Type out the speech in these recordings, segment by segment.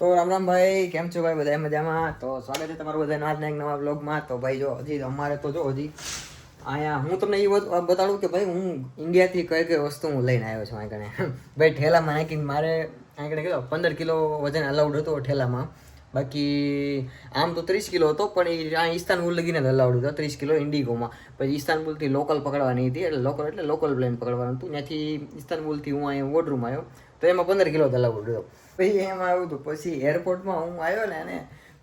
તો રામ ભાઈ, કેમ છો ભાઈ? બધા મજામાં? તો સ્વાગત છે તમારું બધાનું આજના એક નવા વ્લોગમાં. તો ભાઈ જો હજી અમારે તો જો હજી અહીંયા હું તમને એ બતાડું કે ભાઈ હું ઇન્ડિયાથી કઈ કઈ વસ્તુ હું લઈને આવ્યો છું અહીં કણે. ભાઈ ઠેલામાં નાખીને મારે અહીં કણે કીધું 15 કિલો વજન અલાઉડ હતો ઠેલામાં. બાકી આમ તો 30 કિલો હતો, પણ એ ઇસ્તાનબુલ લગીને અલાઉડ હતો 30 કિલો ઇન્ડિગોમાં. પછી ઇસ્તાનબુલથી લોકલ પકડવાની હતી, એટલે લોકલ પ્લેન પકડવાનું હતું. ત્યાંથી ઇસ્તાનબુલથી હું અહીંયા વોડરૂમ આવ્યો તો એમાં 15 કિલો અલાઉડ હતો. પછી એમાં આવ્યું હતું. પછી એરપોર્ટમાં હું આવ્યો ને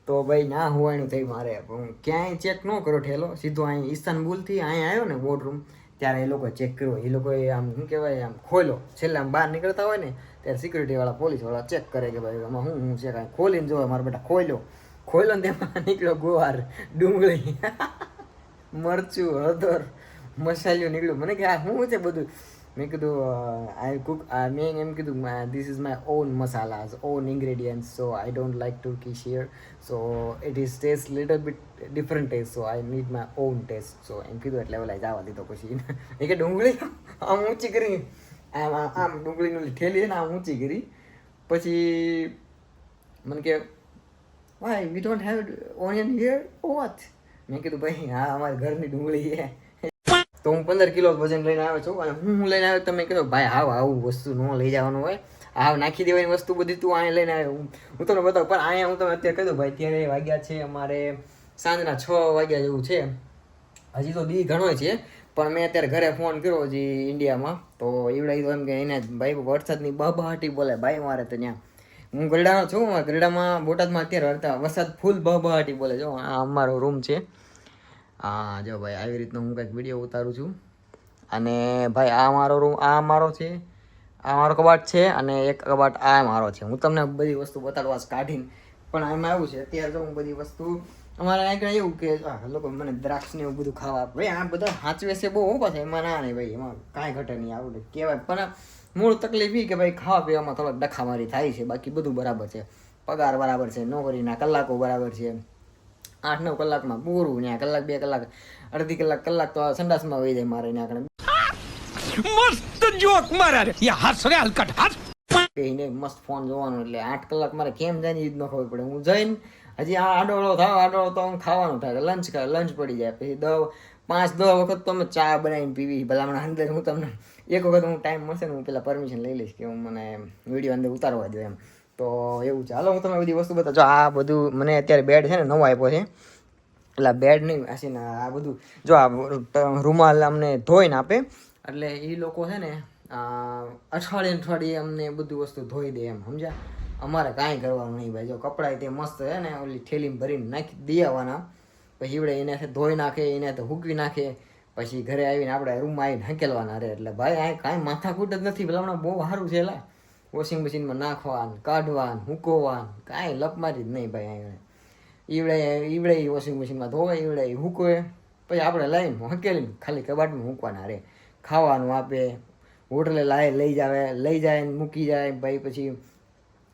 તો ભાઈ ના હોવાનું થઈ મારે. હું ક્યાંય ચેક ન કર્યો ઠેલો, સીધો અહીં ઇસ્તાનબુલથી અહીંયા આવ્યો ને વોડરૂમ, ત્યારે એ લોકો ચેક કર્યો. એ લોકોએ આમ શું કહેવાય, આમ ખોલ્યો. છેલ્લે આમ બહાર નીકળતા હોય ને ત્યારે સિક્યુરિટીવાળા પોલીસવાળા ચેક કરે કે ભાઈ આમાં હું છે, કાંઈ ખોલીને જોવે. મારા બેટા ખોલ્યો ને તેમાં નીકળ્યો ગુવાર, ડુંગળી, મરચું, હળદર, મસાલિયું નીકળ્યું. મને કે આ શું છે બધું? મેં કીધું આઈ કુક, મેં એમ કીધું this is my own masalas, own ingredients, so I don't like Turkish here, so it is taste little bit different taste, so I need my own taste. So એમ કીધું એટલે ઓલા જવા દીધો. પછી એ કે ડુંગળી આમ ઊંચી કરી, આમ ડુંગળીનું ઠેલી છે ને આમ ઊંચી કરી. પછી મને કે why we don't have onion here what? મેં કીધું ભાઈ હા અમારી ઘરની ડુંગળી છે. તો હું 15 કિલો વજન લઈને આવ્યો છું. અને હું લઈને આવ્યો તમે કીધું ભાઈ આવું વસ્તુ ન લઈ જવાનું હોય, નાખી દેવાની વસ્તુ બધી તું અહીંયા લઈને આવ્યો. હું તમને બતાવું, પણ અહીંયા હું તમને અત્યારે કહી દઉં ભાઈ, અત્યારે વાગ્યા છે અમારે સાંજના 6 વાગ્યા જેવું છે. હજી તો દી ઘણો છે, પણ મેં અત્યારે ઘરે ફોન કર્યો હજી ઇન્ડિયામાં. તો એવડાવી તો એમ કે એને ભાઈ વરસાદની બહાટી બોલે ભાઈ મારે તો ત્યાં. હું ગરડાનો છું, ગરડામાં બોટાદમાં અત્યારે વરસાદ ફૂલ બહાટી બોલે. જો આ અમારો રૂમ છે. હા જો ભાઈ આવી રીતનો હું કંઈક વિડીયો ઉતારું છું. અને ભાઈ આ મારો રૂમ, આ મારો છે, આ મારો કબાટ છે, અને એક કબાટ આ મારો છે. હું તમને બધી વસ્તુ બતાડવા કાઢીને, પણ એમાં એવું છે અત્યારે જો હું બધી વસ્તુ અમારે આગળ એવું કે લોકો મને દ્રાક્ષ ને એવું બધું ખાવા આપે. ભાઈ આ બધા સાચવે છે બહુ હોપા છે, એમાં ના નહીં ભાઈ, એમાં કાંઈ ઘટે નહીં આવડે કહેવાય. પણ મૂળ તકલીફ એ કે ભાઈ ખાવા પીવામાં થોડોક ડખામારી થાય છે, બાકી બધું બરાબર છે. પગાર બરાબર છે, નોકરીના કલાકો બરાબર છે, 8-9 કલાકમાં પૂરું. ત્યાં કલાક 2 કલાક અડધી કલાક તો સંડાસમાં વહી જાય મારે. મસ્ત જોક મારા રે હાસ રે હલકટ હાસ કહીને મસ્ત ફોન જોવાનો. એટલે 8 કલાક મારે કેમ જાય એ જ ન ખબર પડે. હું જઈને હજી આ આડોળો તો આમ ખાવાનું થાય, લંચ પડી જાય. પછી 5-10 વખત તો અમે ચા બનાવીને પીવી ભલામણ અંદર. હું તમને એક વખત હું ટાઈમ મળશે ને હું પેલા પરમિશન લઈ લઈશ કે હું મને વિડીયો અંદર ઉતારવા દો એમ. તો એવું છે. હાલો હું તમને બધી વસ્તુ બતાવું. જો આ બધું મને અત્યારે બેડ છે ને નવો આપ્યો છે. એટલે બેડ નહીં આસીને આ બધું જો આ રૂમાલ અમને ધોઈને આપે. એટલે એ લોકો છે ને અઠવાડિયે અમને બધું વસ્તુ ધોઈ દે એમ, સમજ્યા? અમારે કાંઈ કરવાનું નહીં ભાઈ. જો કપડાં તે મસ્ત છે ને ઓલી થેલીમાં ભરીને નાખી દઈ આવવાના. પછી એવડે એને ધોઈ નાખે, એને તો હૂકવી નાખે. પછી ઘરે આવીને આપણે રૂમમાં આવીને હંકેલવાના રહે. એટલે ભાઈ આ કાંઈ માથાકૂટ જ નથી. પેલા હમણાં બહુ સારું છે. એલા વોશિંગ મશીનમાં નાખવાનું, કાઢવાનું, હૂકવવાનું, કાંઈ લપમારી જ નહીં ભાઈ. અહીંયા ઈવડે વોશિંગ મશીનમાં ધોવે, ઈવડે હૂકવે. પછી આપણે લઈને હંકેલીને ખાલી કબાટમાં મૂકવાના રહે. ખાવાનું આપે, હોટલે લઈ જાય ને મૂકી જાય ભાઈ. પછી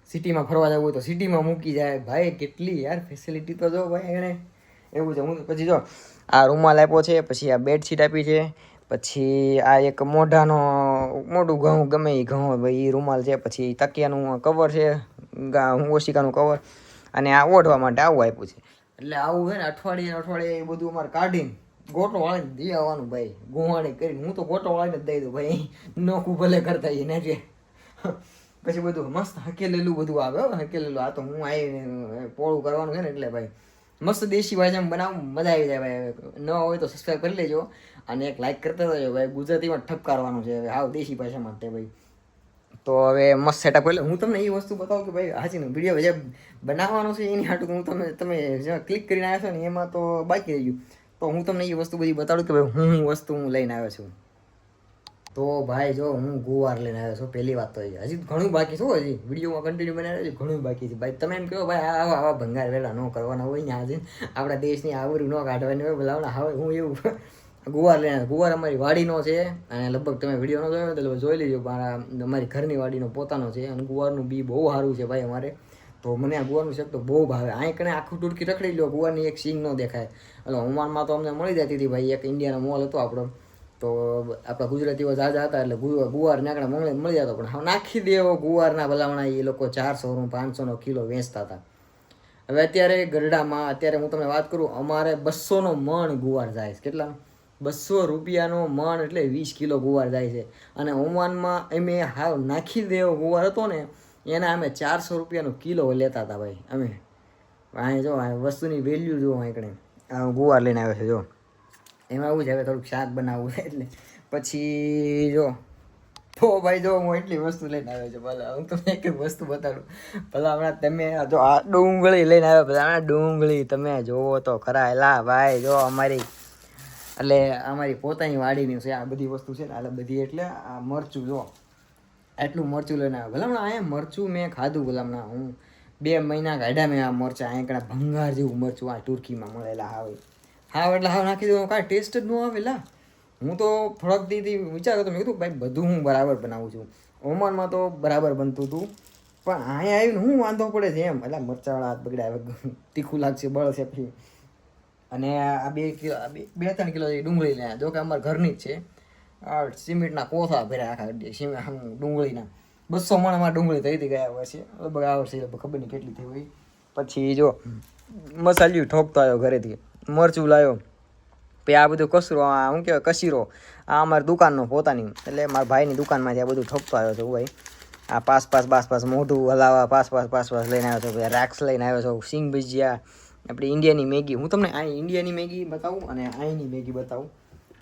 સિટીમાં ફરવા જવું હોય તો સિટીમાં મૂકી જાય ભાઈ. કેટલી યાર ફેસિલિટી તો જો ભાઈ એને એવું છે. હું પછી જો આ રૂમાલ આપ્યો છે, પછી આ બેડશીટ આપી છે, પછી આ એક મોટું ઘઉં ગમે એ ઘઉં ભાઈ એ રૂમાલ છે, પછી તકિયાનું કવર છે, ઓશિકાનું કવર, અને આ ઓઢવા માટે આવું આપ્યું છે. એટલે આવું છે ને અઠવાડિયે એ બધું અમારે કાઢીને ગોટો વાળીને દઈ આવવાનું ભાઈ. ગુવાણી કરીને હું તો ગોટો વાળીને જ દઈ દઉં ભાઈ. નોખું ભલે કરતા એને જે પછી બધું મસ્ત હકેલેલું બધું આવે. હકેલેલું આ તો હું આવીને પોળું કરવાનું છે ને એટલે ભાઈ મસ્ત દેશી ભાષામાં બનાવું, મજા આવી જાય ભાઈ. ન હોય તો સબસ્ક્રાઈબ કરી લેજો અને એક લાઈક કરતા જજો ભાઈ. ગુજરાતીમાં ઠપકારવાનું છે આવ દેશી ભાષામાં તે ભાઈ. તો હવે મસ્ત સેટઅપ એટલે હું તમને એ વસ્તુ બતાવું કે ભાઈ હાચીનો વિડીયો જે બનાવવાનો છે એની હાટું તમે ક્લિક કરીને આવ્યા છો ને એમાં તો બાકી રહી ગયું. તો હું તમને એ વસ્તુ બધી બતાડું કે ભાઈ હું વસ્તુ લઈને આવ્યો છું. તો ભાઈ જો હું ગુવાર લઈને આવ્યો છું. પહેલી વાત તો હજી ઘણું બાકી છે. હજી વિડીયોમાં કન્ટિન્યુ બનાવે છે, ઘણું બાકી છે ભાઈ. તમે એમ કહો ભાઈ આવા ભંગાર વેલા ન કરવાના હોય ને, આજે આપણા દેશની આવરું ન કાઢવાની હોય બોલાવના. હવે હું એવું ગુવાર લઈને, ગુવાર અમારી વાડીનો છે, અને લગભગ તમે વિડીયો ન જોયો તો જોઈ લેજો. અમારી ઘરની વાડીનો પોતાનો છે, અને ગુવારનું બી બહુ સારું છે ભાઈ અમારે. તો મને આ ગુવારનું શેક તો બહુ ભાવે. અહીં કણે આખું ટૂટકી રખડી લો, ગુવારની એક સિંગ ન દેખાય. એટલે ઓમાનમાં તો અમને મળી જતી હતી ભાઈ. એક ઇન્ડિયાનો મોલ હતો આપણો, તો આપણા ગુજરાતીઓ જાજા હતા એટલે ગુવાર નાકડા મળી જતો, પણ હવે નાખી દેવો ગુવારના ભલામણા એ લોકો 400 500 કિલો વેચતા હતા. હવે અત્યારે ગરડામાં અત્યારે હું તમને વાત કરું, અમારે 200 મણ ગુવાર જાય છે. કેટલા? 200 રૂપિયાનો મણ, એટલે 20 કિલો ગુવાર જાય છે. અને ઓમાનમાં અમે હાવ નાખી દેવો ગુવાર હતો ને, એના અમે 400 રૂપિયાનો કિલો લેતા હતા ભાઈ અમે. અહીં જો આ વસ્તુની વેલ્યુ જો અહીં આ ગુવાર લઈને આવ્યો છે. જો એમાં એવું છે, હવે થોડુંક શાક બનાવવું છે એટલે પછી જો તો ભાઈ જો હું એટલી વસ્તુ લઈને આવ્યો છું. ભલે હું તમને એક વસ્તુ બતાડું. ભલા હમણાં તમે જો આ ડુંગળી લઈને આવ્યો, ભલા હમણાં ડુંગળી તમે જોવો તો ખરા. એલા ભાઈ જો અમારી એટલે અમારી પોતાની વાડીની છે આ બધી વસ્તુ છે ને, આ બધી એટલે આ મરચું જો એટલું મરચું લઈને આવ્યો. ભલા હમણાં અહીંયા મરચું મેં ખાધું. ભલા હમણાં હું 2 મહિના કાઢ્યા મેં આ મરચાં. અહીંયા ભંગાર જેવું મરચું આ તુર્કીમાં મળેલા હાવ એટલે હાવ નાખી દઉં, કાંઈ ટેસ્ટ જ ન આવેલા. હું તો થોડાક દીધી વિચારતો, મેં કીધું ભાઈ બધું હું બરાબર બનાવું છું. ઓમાનમાં તો બરાબર બનતું હતું, પણ અહીંયા આવીને હું વાંધો પડે છે એમ. એટલે મરચાવાળા હાથ બગડ્યા, તીખું લાગશે બળશે પછી. અને આ 2 કિલો 2-3 કિલો ડુંગળી લે, જો કે અમારા ઘરની જ છે. આ સિમેન્ટના કોથળા ભર્યા આખા ડુંગળીના. 200 મણમાં ડુંગળી થઈ હતી ગયા વર્ષે. લગભગ આ વર્ષે ખબર નહીં કેટલી થઈ હોય. પછી જો મસાલિયું ઠોકતો આવ્યો ઘરેથી, મરચું લાવ્યો, પછી આ બધું કસરો, આ શું કહેવાય કસીરો, આ અમારી દુકાનનો પોતાની, એટલે મારા ભાઈની દુકાનમાંથી આ બધું ઠોકતો આવ્યો છું ભાઈ. આ પાસ મોઢું હલાવા પાસ લઈને આવ્યો છું. રાક્સ લઈને આવ્યો છું, સિંગ ભજીયા, આપણી ઇન્ડિયાની મેગી. હું તમને આ ઇન્ડિયાની મેગી બતાવું અને અહીંની મેગી બતાવું.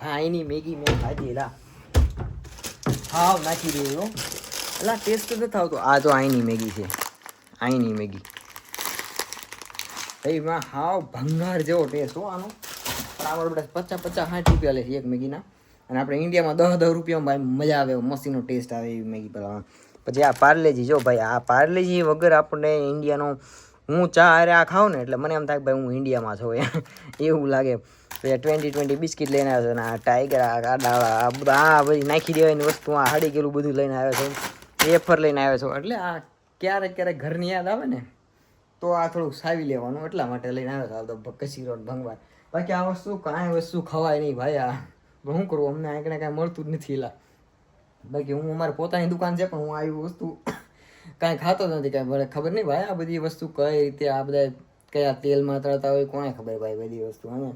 હા, અહીંની મેગી મેં ખાધી. એલા હાવ નાખી દઉં એટલે ટેસ્ટ નથી આવતો. આ જો અહીંની મેગી છે, અહીંની મેગી ભાઈ માં હાવ ભંગાર જેવો ટેસ્ટ હો આનો. પણ અમારે બધા 50-60 રૂપિયા લે છે એક મેગીના, અને આપણે ઇન્ડિયામાં 10 રૂપિયામાં ભાઈ મજા આવે, મસ્તીનો ટેસ્ટ આવે એવી મેગી બનાવવામાં. પછી આ પાર્લેજી જો ભાઈ, આ પાર્લેજી વગર આપણે ઇન્ડિયાનો, હું ચા અરે આ ખાઉં ને એટલે મને એમ થાય કે ભાઈ હું ઇન્ડિયામાં છું એવું લાગે. પછી 20 બિસ્કિટ લઈને આવ્યો છે, ને આ ટાઈગર, આ ડાળા, આ બધા આ બધી નાખી દેવાની વસ્તુ, આ હાડી ગયેલું બધું લઈને આવ્યો છું. વેફર લઈને આવ્યો છું. એટલે આ ક્યારેક ઘરની યાદ આવે ને તો આ થોડુંક સાવી લેવાનું, એટલા માટે લઈને આવ્યો હતો. તો કસીરો ભંગવાર. બાકી આ વસ્તુ કાંઈ વસ્તુ ખવાય નહીં ભાઈ. આ શું કરવું, અમને આગળ કાંઈ મળતું જ નથી. એલા બાકી હું અમારી પોતાની દુકાન છે, પણ હું આવી વસ્તુ કાંઈ ખાતો જ નથી. કાંઈ ખબર નહીં ભાઈ આ બધી વસ્તુ કઈ રીતે, આ બધા કયા તેલમાં તળતા હોય કોને ખબર ભાઈ બધી વસ્તુ. અને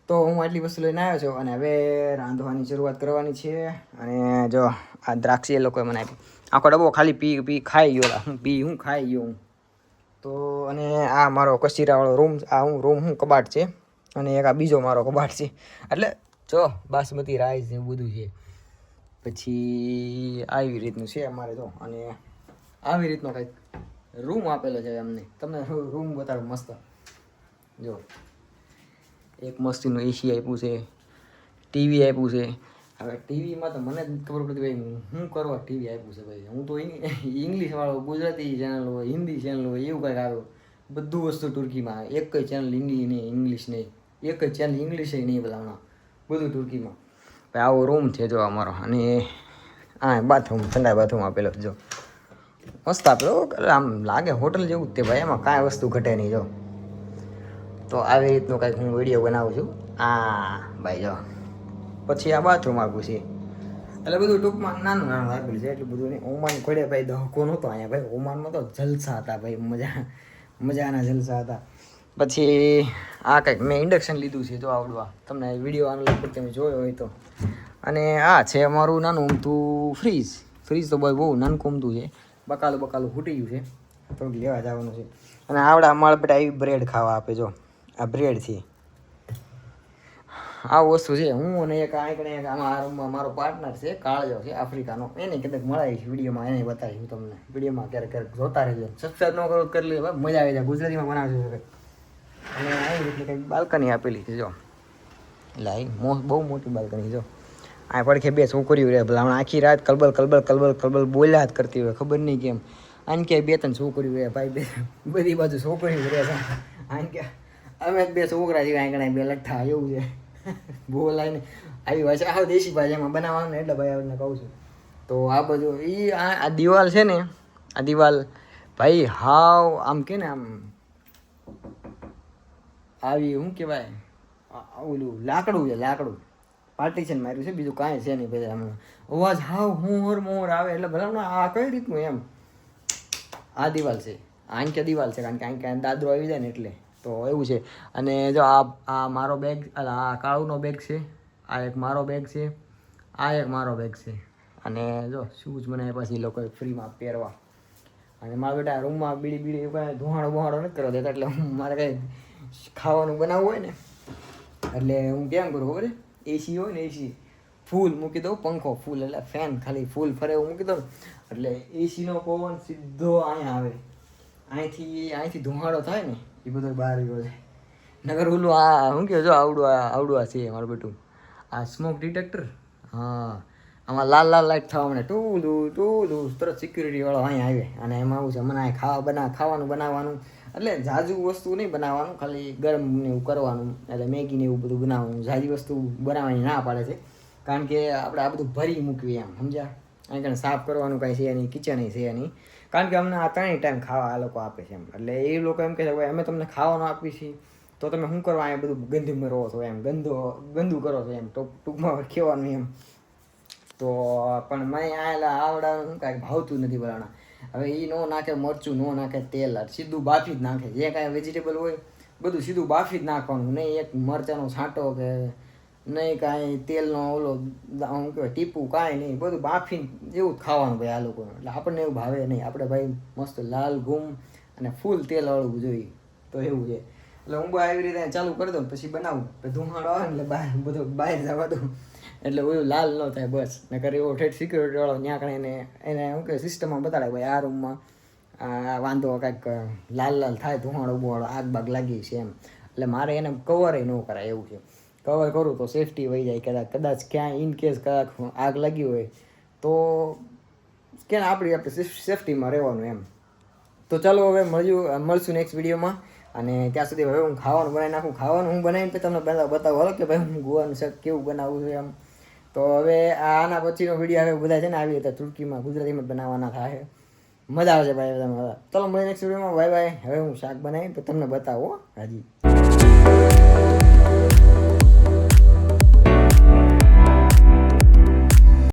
તો હું આટલી વસ્તુ લઈને આવ્યો છું, અને હવે રાંધવાની શરૂઆત કરવાની છે. અને જો આ દ્રાક્ષી એ લોકોએ મને આપી, આખો ડબ્બો ખાલી પી ખાઈ ગયો. હું ખાઈ ગયો હું તો. અને આ મારો કચીરાવાળો રૂમ, આ રૂમ કબાટ છે, અને એક આ બીજો મારો કબાટ છે. એટલે જો બાસમતી રાઈસ ને એવું બધું છે. પછી આવી રીતનું છે અમારે જો. અને આવી રીતનો કંઈક રૂમ આપેલો છે અમને. તમને રૂમ બતાડું મસ્ત. જો એક મસ્તીનું એસી આપ્યું છે, ટીવી આપ્યું છે. હવે ટીવીમાં તો મને જ ખબર પડતી ભાઈ શું કરવા ટીવી આપ્યું છે ભાઈ. હું તો ઇંગ્લિશવાળો, ગુજરાતી ચેનલ હોય, હિન્દી ચેનલ હોય એવું કંઈક આવ્યું. બધું વસ્તુ તુર્કીમાં. એક જ ચેનલ હિન્દી નહીં, ઇંગ્લિશ નહીં, એક જ ચેનલ ઇંગ્લિશ નહીં બધામાં, બધું તુર્કીમાં. ભાઈ આવો રૂમ છે જો અમારો. અને હા બાથરૂમ, ઠંડા બાથરૂમ આપેલો જો મસ્ત આપેલો. આમ લાગે હોટલ જેવું જ તે ભાઈ, એમાં કાંઈ વસ્તુ ઘટે નહીં જો. તો આવી રીતનું કંઈક હું વિડીયો બનાવું છું. ભાઈ જો પછી આ બાથરૂમ આપ્યું છે. એટલે બધું ટૂંકમાં નાનું આપેલું છે, એટલું બધું નહીં. ઓમાન ખોડે ભાઈ દહકો નહોતો અહીંયા ભાઈ. ઓમાનમાં તો જલસા હતા ભાઈ, મજાના જલસા હતા. પછી આ કંઈક મેં ઇન્ડક્શન લીધું છે જો આવડવા, તમને વિડીયો આનો લગભગ તમે જોયો હોય તો. અને આ છે અમારું નાનું અમતું ફ્રીજ તો ભાઈ બહુ નાનું અમતું છે. બકાલું ફૂટી ગયું છે, થોડુંક લેવા જવાનું છે. અને આવડા અમારા બેટા એવી બ્રેડ ખાવા આપે જો. આ બ્રેડ છે, આ વસ્તુ છે. હું અને એક આ રૂમમાં મારો પાર્ટનર છે, કાળજો છે આફ્રિકાનો. એને કદાચ મળાવીશ વિડીયોમાં, એને બતાવીશ તમને વિડીયોમાં. ક્યારેક જોતા રહેજો. સબસ્ક્રાઈબ ન કરો કરી લે, મજા આવી જાય. ગુજરાતીમાં બનાવજો. અને આવી રીતે કંઈક બાલ્કની આપેલી છે જો. એટલે આવી બહુ મોટી બાલ્કની જો. આ પડખે 2 છોકરીઓ રહે. ભલા હમણાં આખી રાત કલબલ બોલ્યા જ કરતી હોય, ખબર નહીં કેમ. આને ક્યાંય 2-3 છોકરીઓ રહે ભાઈ, બધી બાજુ છોકરીઓ રહે છે. આને કે અમે 2 છોકરા છીએ, આંકડા 2 લઠ્ઠા એવું છે. બોલાય ને આવી ભાષા, આવ દેશી ભાષામાં બનાવવાનું એટલે ભાઈ આપણને કહું છું. તો આ બધું આ દિવાલ છે ને, આ દિવાલ ભાઈ હાવ આમ કે ને આમ આવી શું કહેવાય, ઓલું લાકડું છે, લાકડું. પાર્ટીશન માર્યું છે, બીજું કાંઈ છે નહીં ભાઈ. આમ અવાજ હાવ મોહર મોહર આવે એટલે ભલા આ કઈ રીતનું એમ. આ દિવાલ છે, આંકે દિવાલ છે, કારણ કે આંકે દાદરો આવી જાય ને એટલે તો એવું છે. અને જો આ મારો બેગ, આ કાળુનો બેગ છે, આ એક મારો બેગ છે, આ એક મારો બેગ છે. અને જો શૂઝ મને પછી લોકોએ ફ્રીમાં પહેરવા. અને મારા બેટા રૂમમાં બીડી એવું કાંઈ ધુવાડો નથી કરવા દેતા, એટલે મારે કાંઈ ખાવાનું બનાવવું હોય ને એટલે હું કેમ કરું ખબર છે, એસી હોય ને એસી ફૂલ મૂકી દઉં, પંખો ફૂલ એટલે ફેન ખાલી ફૂલ ફરે એવું મૂકી દઉં, એટલે એસીનો પવન સીધો અહીંયા આવે. અહીંથી ધુમાડો થાય ને એ બધો બહાર ગયો છે. નગર ઓલું આ શું કહે જો આવડું આ છે મારું બેટું, આ સ્મોક ડિટેક્ટર. હા, આમાં લાલ લાઇટ થવા મને ટૂલું તરત સિક્યુરિટીવાળો અહીંયા આવે. અને એમાં એવું છે, મને ખાવાનું બનાવવાનું એટલે ઝાઝુ વસ્તુ નહીં બનાવવાનું, ખાલી ગરમ ને એવું કરવાનું, એટલે મેગી ને એવું બધું બનાવવાનું. ઝાઝી વસ્તુ બનાવવાની ના પાડે છે, કારણ કે આપણે આ બધું ભરી મૂકવી એમ, સમજ્યા? અહીં કારણે સાફ કરવાનું કાંઈ છે નહીં, કિચન છે નહીં, કારણ કે અમને આ 3 ટાઈમ ખાવા આ લોકો આપે છે એમ. એટલે એ લોકો એમ કહે છે ભાઈ અમે તમને ખાવાનું આપીએ છીએ તો તમે શું કરવા અહીંયા બધું ગંદીમાં રહો છો એમ, ગંદુ કરો છો એમ, ટૂંકમાં કહેવાનું એમ. તો પણ મને આવડાનું શું કાંઈ ભાવતું નથી બનાવવાના. હવે એ ન નાખે મરચું, ન નાખે તેલ, સીધું બાફી જ નાખે. જે કાંઈ વેજીટેબલ હોય બધું સીધું બાફી જ નાખવાનું, નહીં એક મરચાંનો છાંટો કે નહીં કાંઈ તેલનો ઓલો શું કહેવાય ટીપું, કાંઈ નહીં, બધું બાફી જેવું જ ખાવાનું ભાઈ આ લોકોનું. એટલે આપણને એવું ભાવે નહીં, આપણે ભાઈ મસ્ત લાલ ઘૂમ અને ફૂલ તેલ વાળું જોઈએ તો એવું છે. એટલે હું આવી રીતે ચાલુ કરી દઉં પછી બનાવું, ધુમાડો આવે ને એટલે બહાર જવા દઉં, એટલે બધું લાલ ન થાય બસ. ને કરે એવો ઠેઠ સિક્યુરિટી વાળો ત્યાં કણે એને શું કે સિસ્ટમમાં બતાડે ભાઈ આ રૂમમાં આ વાંધો કાંઈક લાલ થાય, ધુમાડો બુહાડો આગ બાગ લાગી છે એમ. એટલે મારે એને કવરે ન કરાય એવું છે. કવર કરું તો સેફટી વહી જાય, કદાચ ક્યાંય ઇન કેસ કદાચ આગ લાગી હોય તો કે આપણે સેફટીમાં રહેવાનું એમ. તો ચાલો હવે મળશું નેક્સ્ટ વિડીયોમાં. અને ત્યાં સુધી હવે હું ખાવાનું બનાવી નાખું. ખાવાનું હું બનાવીને તમને બતાવું હાલો કે ભાઈ હું ગોવાનું શાક કેવું બનાવું છું એમ. તો હવે આના પછીનો વિડીયો હવે બધા છે ને આવી રીતે તુર્કીમાં ગુજરાતીમાં બનાવવાના થાય, મજા આવશે ભાઈ બધા. ચાલો મળીએ નેક્સ્ટ વિડીયોમાં, બાય બાય. હવે હું શાક બનાવી તો તમને બતાવો હજી.